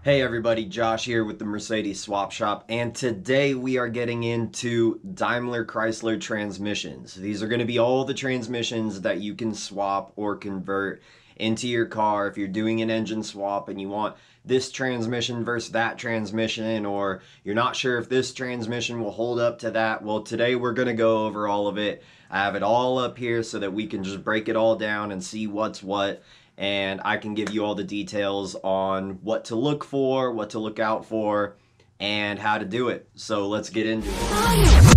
Hey everybody, Josh here with the Mercedes Swap Shop, and today we are getting into Daimler Chrysler transmissions. These are going to be all the transmissions that you can swap or convert into your car if you're doing an engine swap and you want this transmission versus that transmission, or you're not sure if this transmission will hold up to that. Well, today we're going to go over all of it. I have it all up here so that we can just break it all down and see what's what, and I can give you all the details on what to look for, what to look out for, and how to do it. So let's get into it.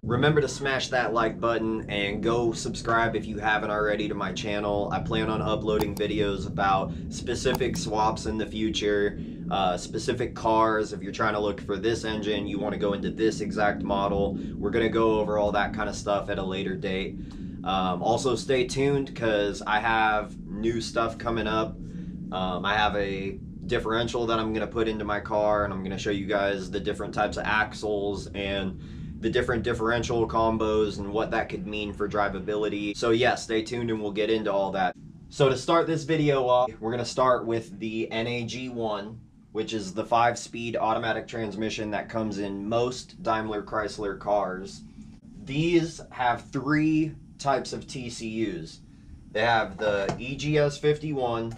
Remember to smash that like button and go subscribe if you haven't already to my channel. I plan on uploading videos about specific swaps in the future, specific cars. If you're trying to look for this engine, you want to go into this exact model. We're going to go over all that kind of stuff at a later date. Also stay tuned because I have new stuff coming up. I have a differential that I'm going to put into my car, and I'm going to show you guys the different types of axles and the different differential combos and what that could mean for drivability. So yeah, stay tuned and we'll get into all that. So to start this video off, we're going to start with the NAG1, which is the 5-speed automatic transmission that comes in most Daimler Chrysler cars. These have 3 types of TCUs. They have the EGS51,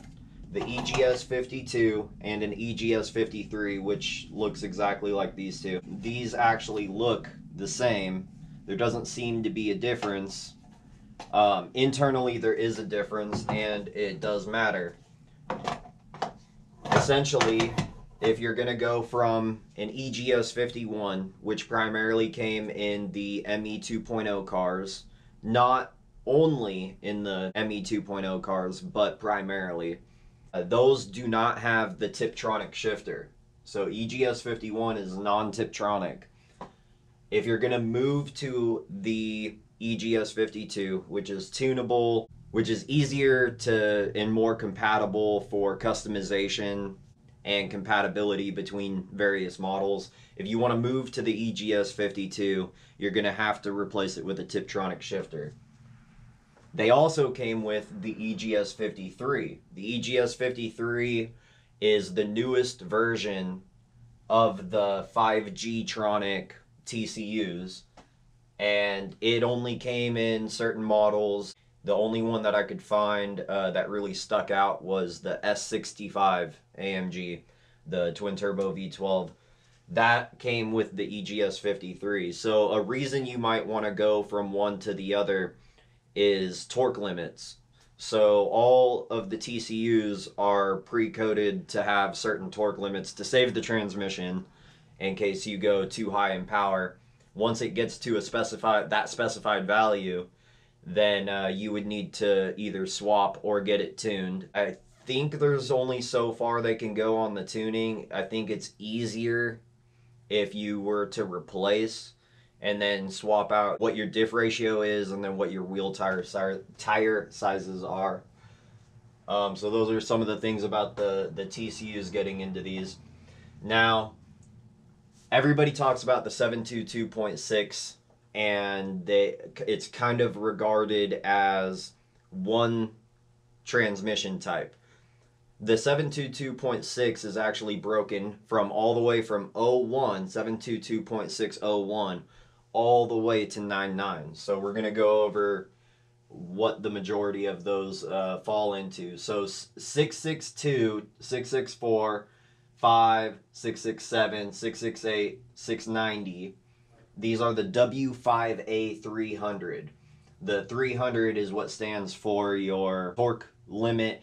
the EGS52, and an EGS53, which looks exactly like these two. These actually look the same. There doesn't seem to be a difference. Internally there is a difference, and it does matter. Essentially, if you're going to go from an EGS51, which primarily came in the ME 2.0 cars, not only in the ME 2.0 cars, but primarily, those do not have the Tiptronic shifter. So EGS51 is non-Tiptronic. If you're going to move to the EGS52, which is tunable, which is easier to and more compatible for customization and compatibility between various models, if you want to move to the EGS52, you're going to have to replace it with a Tiptronic shifter. They also came with the EGS53. The EGS53 is the newest version of the 5G-tronic TCUs, and it only came in certain models. The only one that I could find that really stuck out was the S65 AMG, the twin-turbo V12. That came with the EGS53. So a reason you might want to go from one to the other is torque limits. So all of the TCUs are pre-coded to have certain torque limits to save the transmission in case you go too high in power. Once it gets to a specified value, then you would need to either swap or get it tuned. I think there's only so far they can go on the tuning. I think it's easier if you were to replace and then swap out what your diff ratio is and then what your wheel tire sizes are. So those are some of the things about the TCUs getting into these. Now, everybody talks about the 722.6, and it's kind of regarded as one transmission type. The 722.6 is actually broken from all the way from 01, 722.601, all the way to 99. So we're going to go over what the majority of those fall into. So 662, 664, 5, 667, 668, 690. These are the W5A 300. The 300 is what stands for your torque limit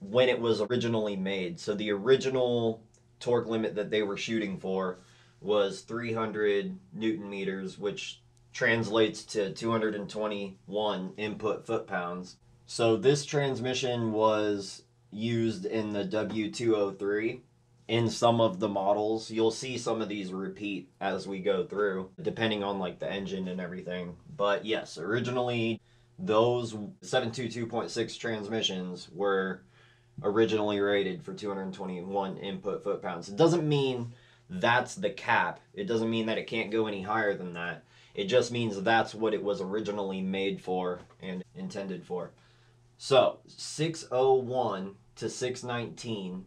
when it was originally made. So the original torque limit that they were shooting for was 300 Newton meters, which translates to 221 input foot-pounds. So this transmission was used in the W203. In some of the models, you'll see some of these repeat as we go through, depending on like the engine and everything. But yes, originally those 722.6 transmissions were originally rated for 221 input foot-pounds. It doesn't mean that's the cap. It doesn't mean that it can't go any higher than that. It just means that's what it was originally made for and intended for. So 601 to 619,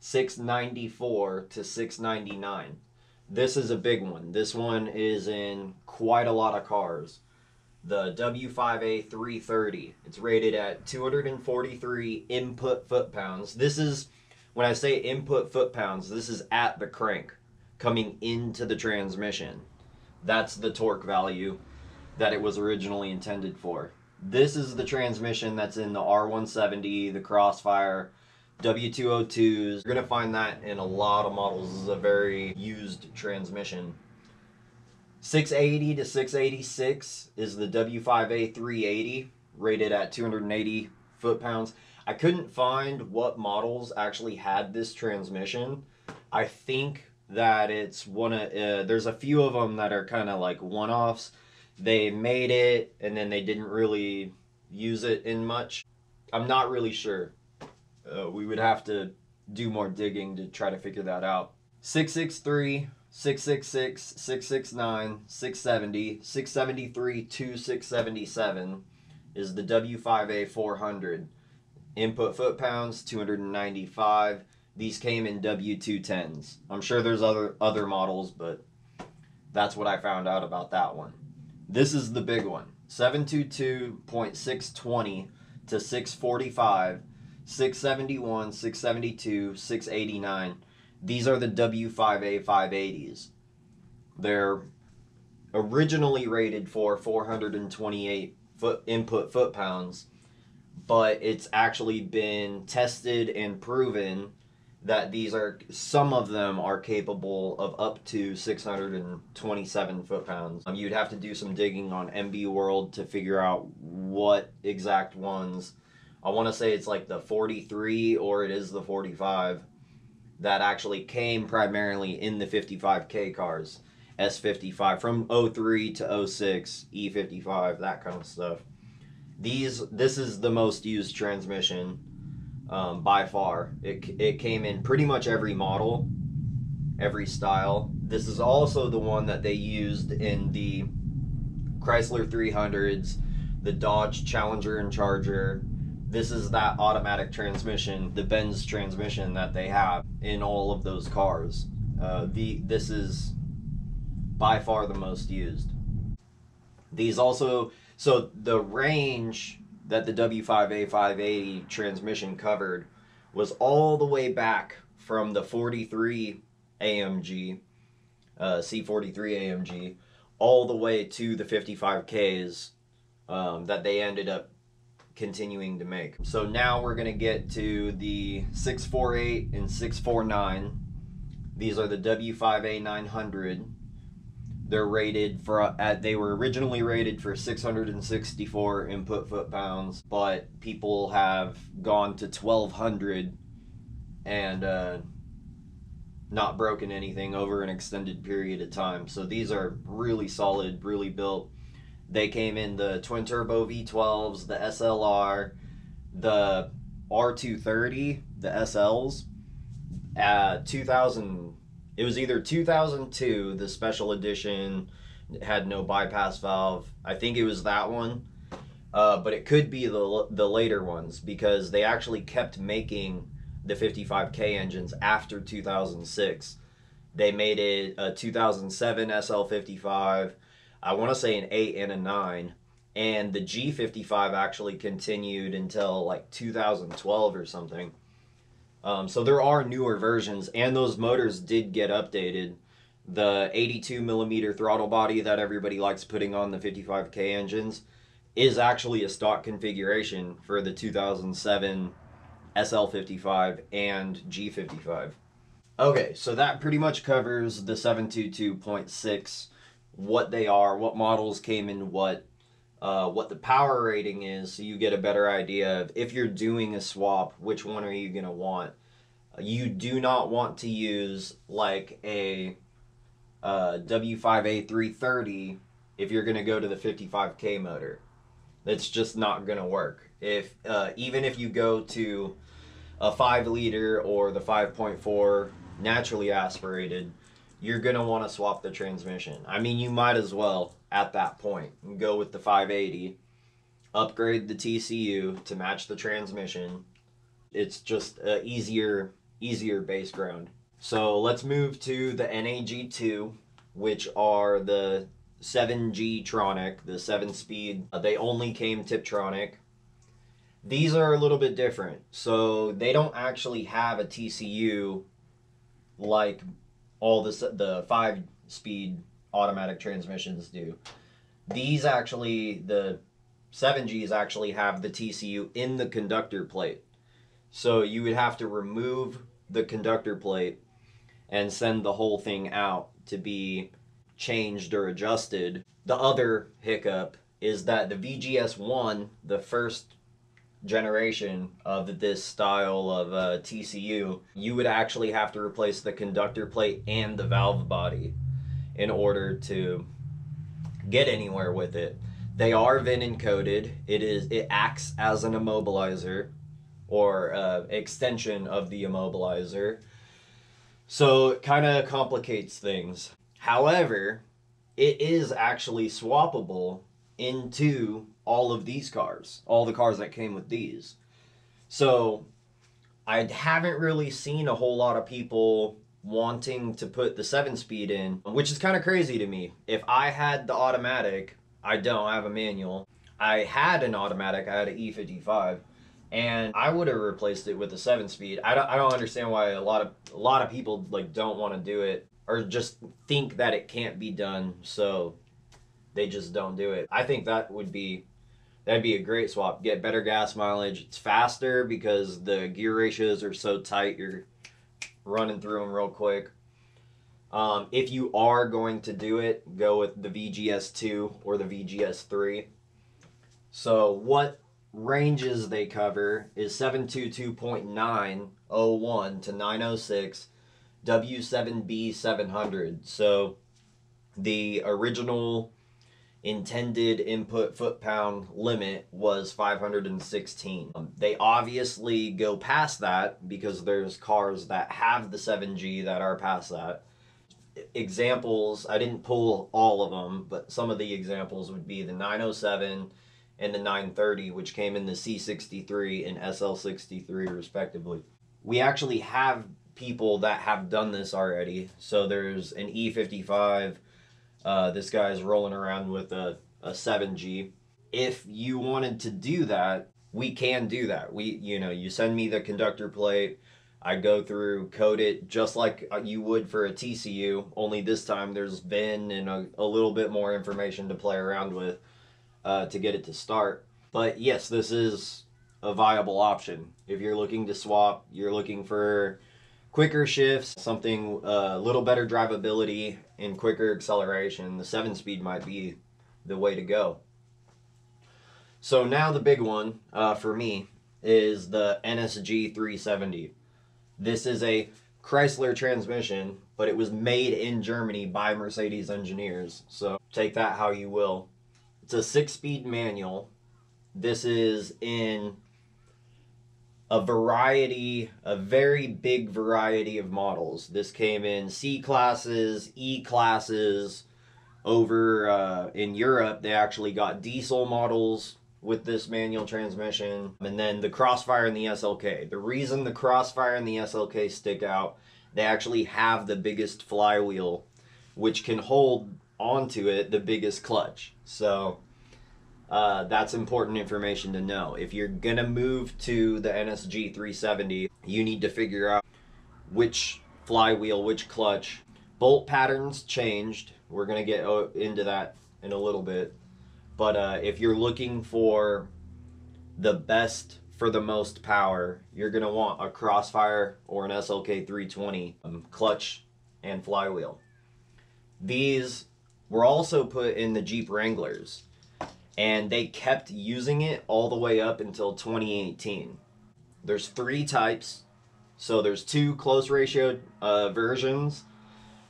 694 to 699. This is a big one. This one is in quite a lot of cars. The W5A 330. It's rated at 243 input foot-pounds. This is, when I say input foot-pounds, this is at the crank coming into the transmission. That's the torque value that it was originally intended for. This is the transmission that's in the R170, the Crossfire, W202s. You're going to find that in a lot of models. This is a very used transmission. 680 to 686 is the W5A 380, rated at 280 foot-pounds. I couldn't find what models actually had this transmission. I think that it's one of, there's a few of them that are kind of like one-offs. They made it and then they didn't really use it in much. I'm not really sure. We would have to do more digging to try to figure that out. 663, 666, 669, 670, 673 to 677 is the W5A 400. Input foot-pounds, 295. These came in W210s. I'm sure there's other models, but that's what I found out about that one. This is the big one. 722.620 to 645, 671, 672, 689. These are the W5A 580s. They're originally rated for 428 input foot-pounds, but it's actually been tested and proven that these are, some of them are capable of up to 627 foot-pounds. You'd have to do some digging on MB World to figure out what exact ones. I want to say it's like the 43 or it is the 45 that actually came primarily in the 55K cars. S55 from 03 to 06, E55, that kind of stuff. This is the most used transmission by far. It came in pretty much every model, every style. This is also the one that they used in the Chrysler 300s, the Dodge Challenger and Charger. This is that automatic transmission, the Benz transmission that they have in all of those cars. This is by far the most used. These also, so the range that the W5A 580 transmission covered was all the way back from the 43 AMG, C43 AMG, all the way to the 55Ks that they ended up continuing to make. So now we're going to get to the 648 and 649. These are the W5A 900. They're rated for, they were originally rated for 664 input foot-pounds, but people have gone to 1200 and not broken anything over an extended period of time. So these are really solid, really built. They came in the twin turbo V12s, the SLR, the R230, the SLs. 2000, it was either 2002, the special edition, had no bypass valve. I think it was that one, but it could be the later ones because they actually kept making the 55K engines after 2006. They made it a 2007 SL55. I want to say an 8 and a 9, and the G55 actually continued until like 2012 or something. So there are newer versions, and those motors did get updated. The 82 millimeter throttle body that everybody likes putting on the 55K engines is actually a stock configuration for the 2007 SL55 and G55. Okay, so that pretty much covers the 722.6, what they are, what models came in what the power rating is, so you get a better idea of if you're doing a swap, which one are you going to want. You do not want to use like a W5A 330 if you're going to go to the 55K motor. That's just not going to work. If even if you go to a 5 liter or the 5.4 naturally aspirated, you're going to want to swap the transmission. I mean, you might as well at that point go with the 580, upgrade the TCU to match the transmission. It's just a easier base ground. So let's move to the NAG2, which are the 7G Tronic, the 7-speed. They only came Tiptronic. These are a little bit different. So they don't actually have a TCU like all the 5-speed automatic transmissions do. These actually, the 7Gs actually have the TCU in the conductor plate. So you would have to remove the conductor plate and send the whole thing out to be changed or adjusted. The other hiccup is that the VGS1, the first generation of this style of TCU, you would actually have to replace the conductor plate and the valve body in order to get anywhere with it. They are VIN encoded. It acts as an immobilizer or extension of the immobilizer. So it kind of complicates things. However, it is actually swappable into all of these cars, all the cars that came with these. So I haven't really seen a whole lot of people wanting to put the 7-speed in, which is kind of crazy to me. If I had the automatic, I don't have a manual. I had an automatic, I had an E55. And I would have replaced it with a 7-speed. I don't understand why a lot of people like don't want to do it or just think that it can't be done, so they just don't do it. I think that'd be a great swap. Get better gas mileage. It's faster because the gear ratios are so tight. You're running through them real quick. If you are going to do it, go with the VGS2 or the VGS3. So what ranges they cover is 722.901 to 906 W7B 700. So the original intended input foot-pound limit was 516. They obviously go past that because there's cars that have the 7G that are past that. Examples, I didn't pull all of them, but some of the examples would be the 907 and the 930, which came in the C63 and SL63 respectively. We actually have people that have done this already. So there's an E55. This guy's rolling around with a 7G. If you wanted to do that, we can do that. You send me the conductor plate. I go through, code it just like you would for a TCU, only this time there's VIN and a little bit more information to play around with to get it to start. But yes, this is a viable option. If you're looking to swap, you're looking for quicker shifts, something a little better drivability and quicker acceleration, the 7-speed might be the way to go. So now the big one for me is the NSG 370. This is a Chrysler transmission, but it was made in Germany by Mercedes engineers. So take that how you will. It's a 6-speed manual. This is in a very big variety of models. This came in C classes, E classes. Over in Europe, they actually got diesel models with this manual transmission. And then the Crossfire and the SLK. The reason the Crossfire and the SLK stick out, they actually have the biggest flywheel, which can hold onto it the biggest clutch. So that's important information to know. If you're gonna move to the NSG 370, you need to figure out which flywheel, which clutch. Bolt patterns changed. We're gonna get into that in a little bit. But if you're looking for the best for the most power, you're gonna want a Crossfire or an SLK 320 clutch and flywheel. These were also put in the Jeep Wranglers, and they kept using it all the way up until 2018. There's 3 types, so there's 2 close ratio versions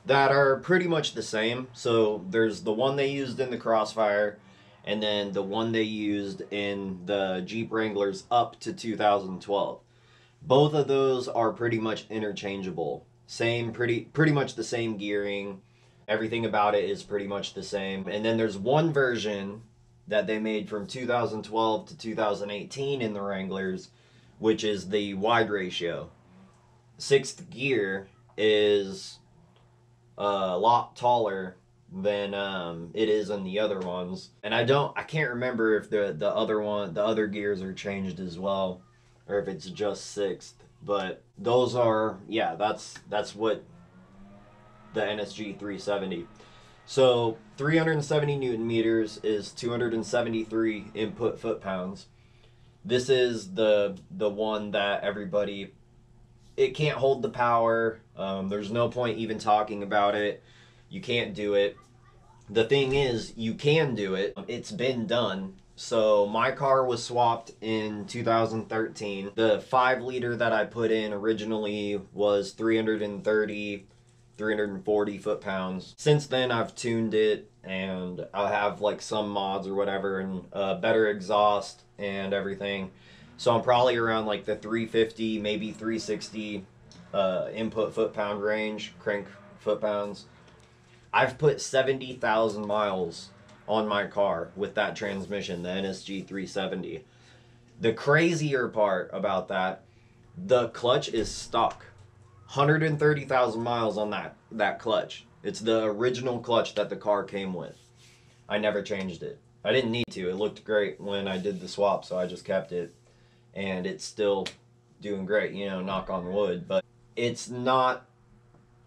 that are pretty much the same. So there's the one they used in the Crossfire, and then the one they used in the Jeep Wranglers up to 2012. Both of those are pretty much interchangeable. Same, pretty much the same gearing. Everything about it is pretty much the same. And then there's one version that they made from 2012 to 2018 in the Wranglers, which is the wide ratio. Sixth gear is a lot taller than it is in the other ones. And I can't remember if the other gears are changed as well, or if it's just sixth. But those are, yeah, that's what the NSG 370. So 370 Newton meters is 273 input foot-pounds. This is the one that everybody, it can't hold the power. There's no point even talking about it. You can't do it. The thing is, you can do it. It's been done. So my car was swapped in 2013. The 5-liter that I put in originally was 340 foot-pounds. Since then, I've tuned it, and I have like some mods or whatever, and better exhaust and everything. So I'm probably around like the 350, maybe 360 input foot-pound range, crank foot-pounds. I've put 70,000 miles on my car with that transmission, the NSG 370. The crazier part about that, the clutch is stuck. 130,000 miles on that clutch. It's the original clutch that the car came with. I never changed it. I didn't need to. It looked great when I did the swap, so I just kept it. And it's still doing great, you know, knock on wood. But it's not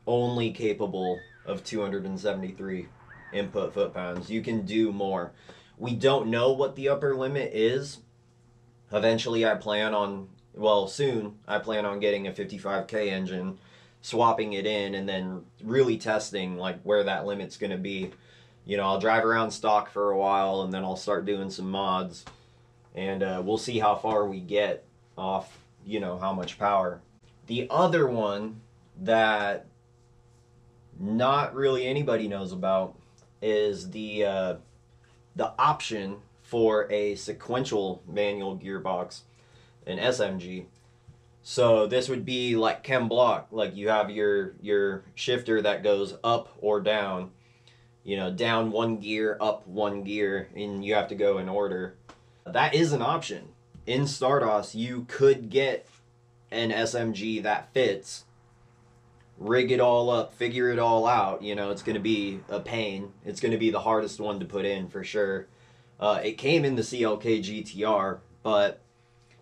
only capable of 273 input foot-pounds. You can do more. We don't know what the upper limit is. Eventually I plan on, well, soon I plan on getting a 55K engine, swapping it in, and then really testing like where that limit's going to be. You know, I'll drive around stock for a while, and then I'll start doing some mods, and we'll see how far we get off, you know, how much power. The other one that not really anybody knows about is the option for a sequential manual gearbox, an SMG. So this would be like chem block, like you have your shifter that goes up or down, you know, down one gear, up one gear, and you have to go in order. That is an option. In Stardust, you could get an SMG that fits, rig it all up, figure it all out. You know, it's going to be a pain. It's going to be the hardest one to put in for sure. It came in the CLK GTR, but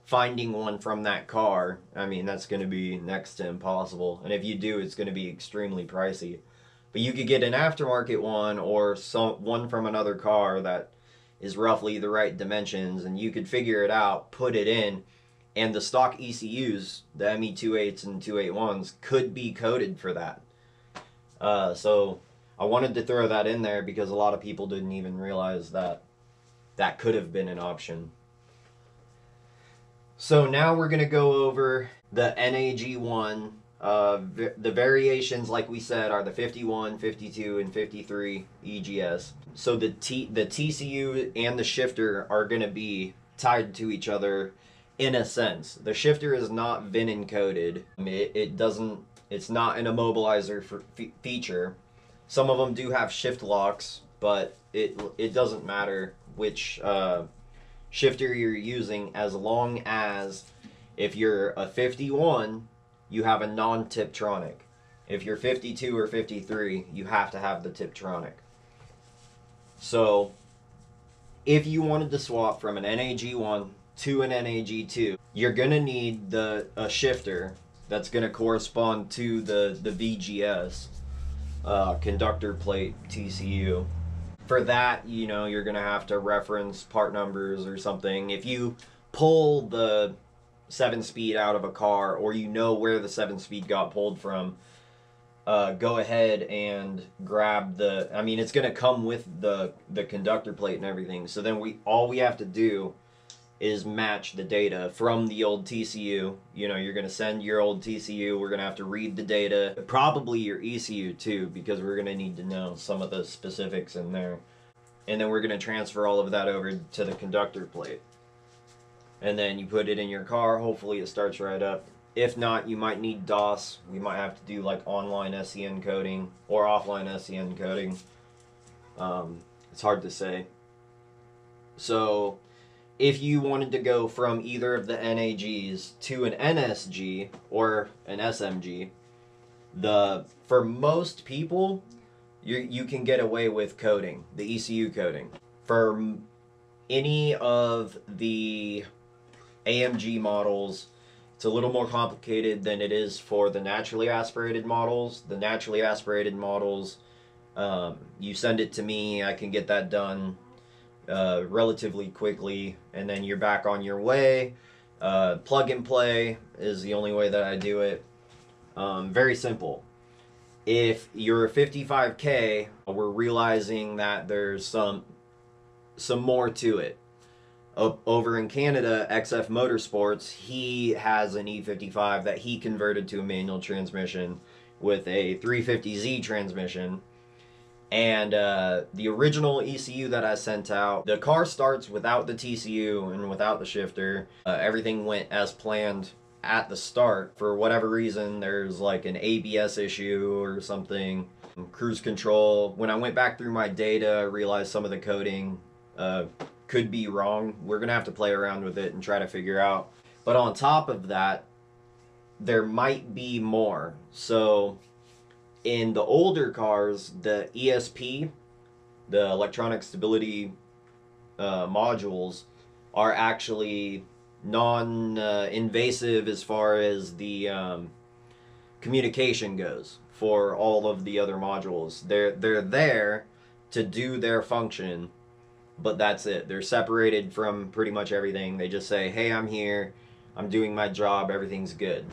finding one from that car, I mean, that's going to be next to impossible. And if you do, it's going to be extremely pricey. But you could get an aftermarket one, or one from another car that is roughly the right dimensions, and you could figure it out, put it in, and the stock ECUs, the ME28s and 281s, could be coded for that. So I wanted to throw that in there because a lot of people didn't even realize that that could have been an option. So now we're going to go over the NAG1. The variations, like we said, are the 51, 52, and 53 EGS. So the TCU and the shifter are going to be tied to each other in a sense. The shifter is not VIN encoded. It's not an immobilizer feature. Some of them do have shift locks, but it doesn't matter which shifter you're using, as long as if you're a 51, you have a non-Tiptronic. If you're 52 or 53, you have to have the Tiptronic. So if you wanted to swap from an NAG1 to an NAG2, you're gonna need a shifter that's gonna correspond to the VGS conductor plate TCU. For that, you know, you're gonna have to reference part numbers or something. If you pull the 7-speed out of a car, or you know where the 7-speed got pulled from, go ahead and grab I mean, it's gonna come with the conductor plate and everything. So then all we have to do is match the data from the old TCU. You know, you're going to send your old TCU. We're going to have to read the data. Probably your ECU too, because we're going to need to know some of the specifics in there. And then we're going to transfer all of that over to the conductor plate. And then you put it in your car. Hopefully it starts right up. If not, you might need DOS. We might have to do like online SEN coding or offline SEN coding. It's hard to say. So if you wanted to go from either of the NAGs to an NSG or an SMG, for most people, you can get away with coding, the ECU coding. For any of the AMG models, it's a little more complicated than it is for the naturally aspirated models. The naturally aspirated models, you send it to me, I can get that done relatively quickly, and then you're back on your way. Plug and play is the only way that I do it. Very simple. If you're a 55K, we're realizing that there's some more to it. Over in Canada, XF Motorsports, he has an E55 that he converted to a manual transmission with a 350Z transmission. And the original ECU that I sent out, the car starts without the TCU and without the shifter. Everything went as planned at the start. For whatever reason, there's like an ABS issue or something. Cruise control. When I went back through my data, I realized some of the coding could be wrong. We're gonna have to play around with it and try to figure out. But on top of that, there might be more. So in the older cars, the ESP, the electronic stability modules, are actually non-invasive as far as the communication goes for all of the other modules. They're there to do their function, but that's it. They're separated from pretty much everything. They just say, hey, I'm here, I'm doing my job, everything's good,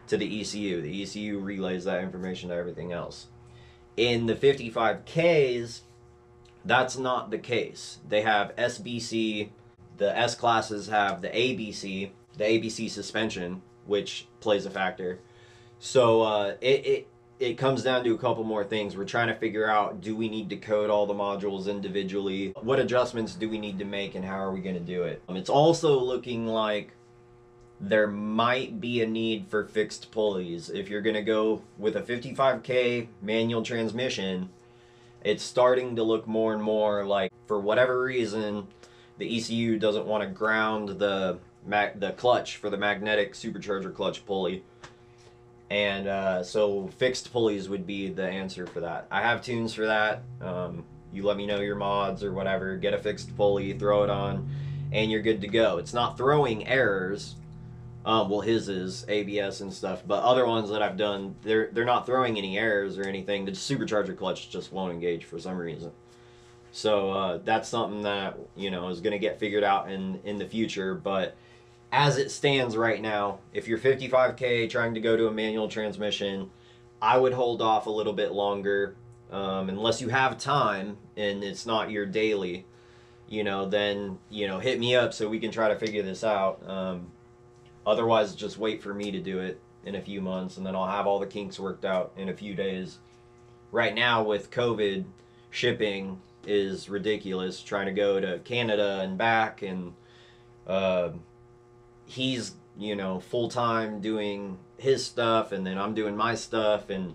to the ECU. The ECU relays that information to everything else. In the 55Ks, that's not the case. They have SBC, the S classes have the ABC suspension, which plays a factor. So it comes down to a couple more things. We're trying to figure out, do we need to code all the modules individually? What adjustments do we need to make, and how are we going to do it? It's also looking like there might be a need for fixed pulleys. If you're going to go with a 55K manual transmission, it's starting to look more and more like, for whatever reason, the ECU doesn't want to ground the clutch for the magnetic supercharger clutch pulley. And so fixed pulleys would be the answer for that. I have tunes for that. You let me know your mods or whatever, get a fixed pulley, throw it on, and you're good to go. It's not throwing errors. Well, his is ABS and stuff, but other ones that I've done, they're not throwing any errors or anything. The supercharger clutch just won't engage for some reason. So that's something that, you know, is going to get figured out in the future. But as it stands right now, if you're 55K trying to go to a manual transmission, I would hold off a little bit longer, unless you have time and it's not your daily, you know, then, you know, hit me up so we can try to figure this out. Otherwise, just wait for me to do it in a few months, and then I'll have all the kinks worked out in a few days. Right now, with COVID, shipping is ridiculous. Trying to go to Canada and back, and he's, you know, full-time doing his stuff, and then I'm doing my stuff, and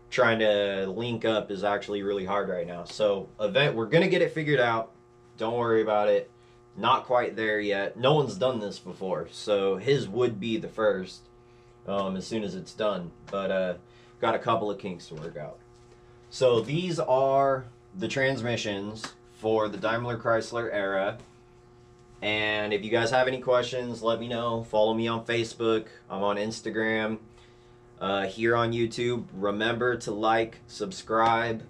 trying to link up is actually really hard right now. So we're gonna get it figured out. Don't worry about it. Not quite there yet. No one's done this before, so his would be the first as soon as it's done. But got a couple of kinks to work out. So these are the transmissions for the Daimler Chrysler era. And if you guys have any questions, let me know. Follow me on Facebook. I'm on Instagram. Here on YouTube. Remember to like, subscribe.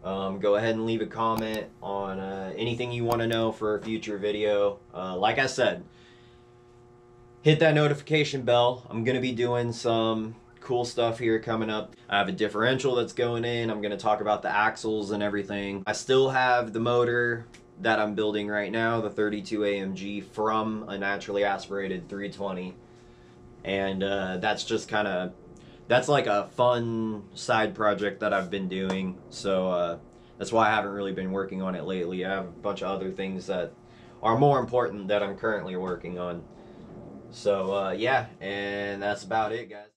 Go ahead and leave a comment on anything you want to know for a future video. Like I said, hit that notification bell. I'm going to be doing some cool stuff here coming up. I have a differential that's going in. I'm going to talk about the axles and everything. I still have the motor that I'm building right now, the 32 AMG, from a naturally aspirated 320. And that's just kind of, that's like a fun side project that I've been doing. So that's why I haven't really been working on it lately. I have a bunch of other things that are more important that I'm currently working on. So yeah, and that's about it, guys.